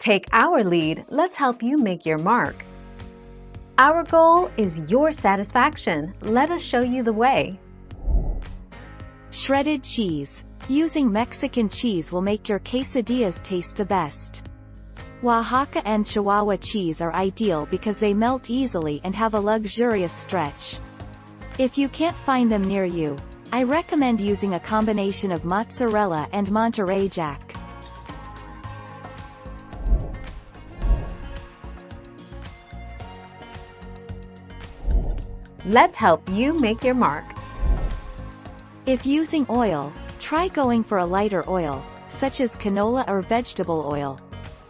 Take our lead, let's help you make your mark. Our goal is your satisfaction. Let us show you the way. Shredded cheese. Using Mexican cheese will make your quesadillas taste the best. Oaxaca and Chihuahua cheese are ideal because they melt easily and have a luxurious stretch. If you can't find them near you, I recommend using a combination of mozzarella and Monterey Jack. Let's help you make your mark. If using oil, try going for a lighter oil, such as canola or vegetable oil.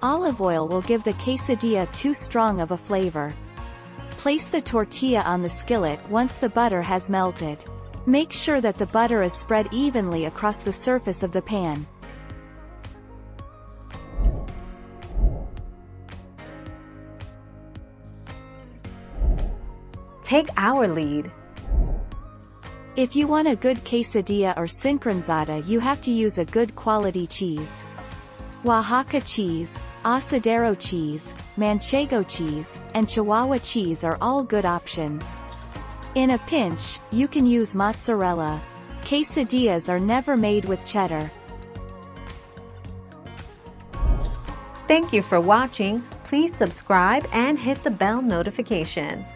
Olive oil will give the quesadilla too strong of a flavor. Place the tortilla on the skillet once the butter has melted. Make sure that the butter is spread evenly across the surface of the pan. Take our lead. If you want a good quesadilla or sincronizada, you have to use a good quality cheese. Oaxaca cheese, asadero cheese, manchego cheese, and Chihuahua cheese are all good options. In a pinch, you can use mozzarella. Quesadillas are never made with cheddar. Thank you for watching. Please subscribe and hit the bell notification.